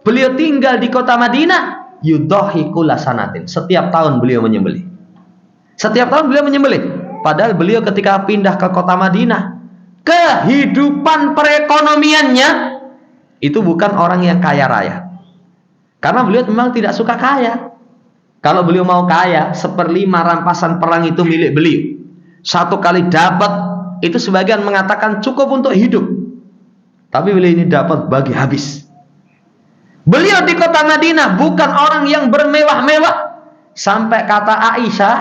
beliau tinggal di kota Madinah, yudhahi kulla sanatin. Setiap tahun beliau menyembelih. Setiap tahun beliau menyembelih. Padahal beliau ketika pindah ke kota Madinah, kehidupan perekonomiannya itu bukan orang yang kaya raya. Karena beliau memang tidak suka kaya. Kalau beliau mau kaya, 1/5 rampasan perang itu milik beliau. 1 kali dapat, itu sebagian mengatakan cukup untuk hidup. Tapi beliau ini dapat bagi habis. Beliau di kota Madinah bukan orang yang bermewah-mewah. Sampai kata Aisyah,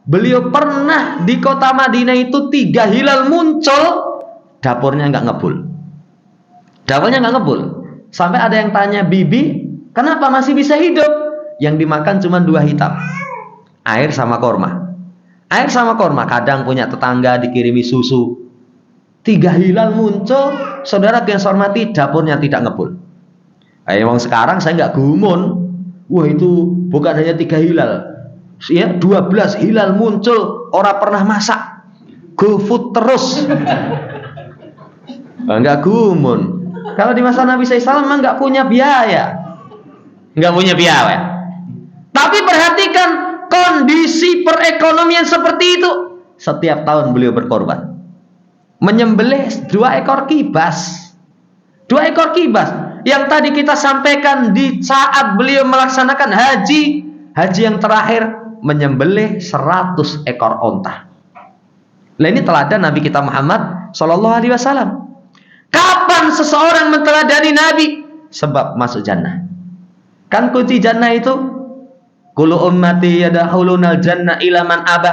beliau pernah di kota Madinah itu 3 hilal muncul, dapurnya nggak ngebul. Dapurnya nggak ngebul. Sampai ada yang tanya, bibi, kenapa masih bisa hidup? Yang dimakan cuma 2 hitam, air sama korma. Air sama korma. Kadang punya tetangga dikirimi susu. 3 hilal muncul, saudara yang saya hormati, dapurnya tidak ngebul. Emang sekarang saya nggak gumun. Wah itu bukan hanya 3 hilal, ya 12 hilal muncul, orang pernah masak, GoFood terus. Nggak gumun. Kalau di masa Nabi SAW memang nggak punya biaya, nggak punya biaya. Tapi perhatikan kondisi perekonomian seperti itu. Setiap tahun beliau berkorban, menyembelih 2 ekor kibas. 2 ekor kibas yang tadi kita sampaikan di saat beliau melaksanakan haji yang terakhir, menyembelih 100 ekor onta. Nah ini teladan Nabi kita Muhammad Sallallahu Alaihi Wasallam. Kapan seseorang menteladani Nabi? Sebab masuk jannah. Kan kunci jannah itu, kullu ummati yadkhulunal jannah ila man aba.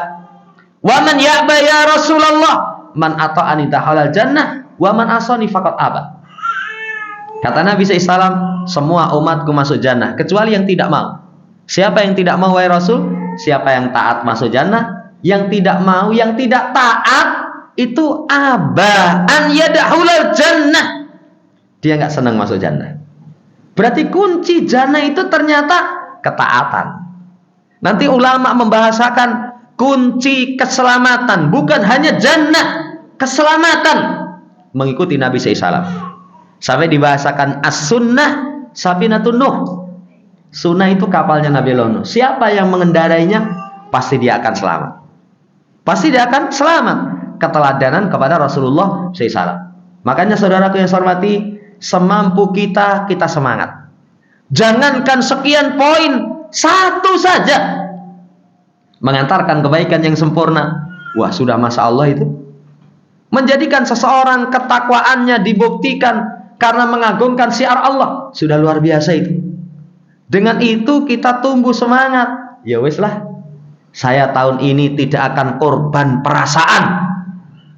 Wa man ya'ba ya Rasulullah, man ata'ani dakhalal jannah, wa man asani faqad aba. Kata Nabi SAW, semua umatku masuk jannah kecuali yang tidak mau. Siapa yang tidak mau wahai Rasul? Siapa yang taat masuk jannah, yang tidak mau, yang tidak taat itu aba an yadkhulal jannah. Dia enggak senang masuk jannah. Berarti kunci jannah itu ternyata ketaatan. Nanti ulama membahasakan kunci keselamatan, bukan hanya jannah, keselamatan mengikuti Nabi SAW. Sampai dibahasakan as-sunnah safinatun Nuh. Sunnah itu kapalnya Nabi Nuh. Siapa yang mengendarainya, pasti dia akan selamat. Pasti dia akan selamat. Keteladanan kepada Rasulullah SAW. Makanya saudaraku yang saya hormati, semampu kita, kita semangat. Jangankan sekian poin, satu saja mengantarkan kebaikan yang sempurna. Wah, sudah masya Allah itu. Menjadikan seseorang ketakwaannya dibuktikan karena mengagungkan syiar Allah, sudah luar biasa itu. Dengan itu kita tumbuh semangat. Ya wis lah, saya tahun ini tidak akan korban perasaan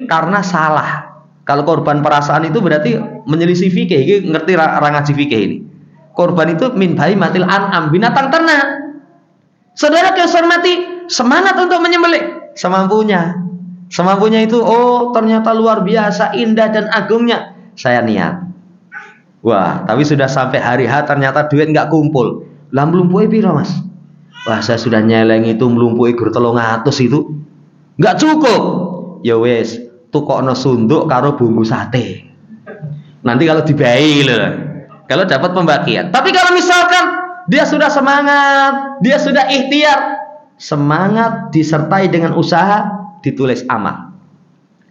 karena salah. Kalau korban perasaan itu berarti menyelisih fikih. Ini ngerti orang ngaji fikih ini. Korban itu min bahimatil an'am, binatang ternak. Saudara yang saya hormati, semangat untuk menyembelih semampunya. Semampunya itu, oh ternyata luar biasa indah dan agungnya. Saya niat. Wah, tapi sudah sampai hari H ternyata duit nggak kumpul. Lah mlumpui piro, Mas? Wah, saya sudah nyeleng itu mlumpui gur 300 itu. Nggak cukup. Ya wes, tukokno sunduk karo bumbu sate. Nanti kalau dibai loh. Kalau dapat pembagian. Tapi kalau misalkan dia sudah semangat, dia sudah ikhtiar, semangat disertai dengan usaha, ditulis amal.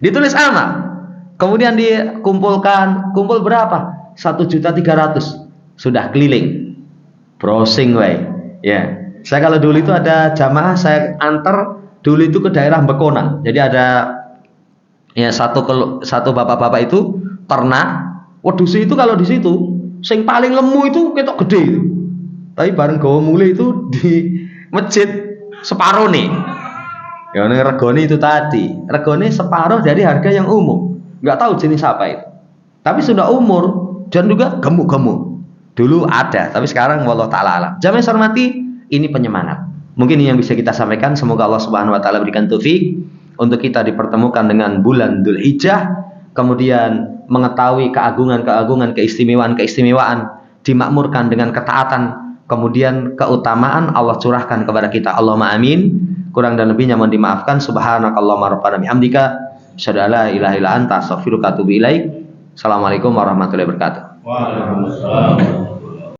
Ditulis amal. Kemudian dikumpulkan, kumpul berapa? 1.300.000. Sudah keliling. Browsing wae. Ya. Saya kalau dulu itu ada jamaah saya antar dulu itu ke daerah Bekonang. Jadi ada ya satu bapak-bapak itu ternak. Wedhus itu kalau di situ sing paling lemu itu ketok gede itu. Tapi bareng gawa mulai itu di masjid separuh nih. Ya regone itu tadi. Regone separuh dari harga yang umum. Enggak tahu jenis apa itu. Tapi sudah umur dan juga gemuk-gemuk. Dulu ada, tapi sekarang wallahu taala alam. Jamaah yang saya hormati, ini penyemangat. Mungkin ini yang bisa kita sampaikan. Semoga Allah Subhanahu wa taala berikan taufik untuk kita dipertemukan dengan bulan Dzulhijjah, kemudian mengetahui keagungan-keagungan, keistimewaan-keistimewaan, dimakmurkan dengan ketaatan, kemudian keutamaan Allah curahkan kepada kita. Allahumma amin. Kurang dan lebihnya mohon dimaafkan. Subhanakallahumma rabbana bihamdika, asyhadu an la ilaha illa anta, astaghfiruka wa atubu ilaik. Assalamualaikum warahmatullahi wabarakatuh. Waalaikumsalam.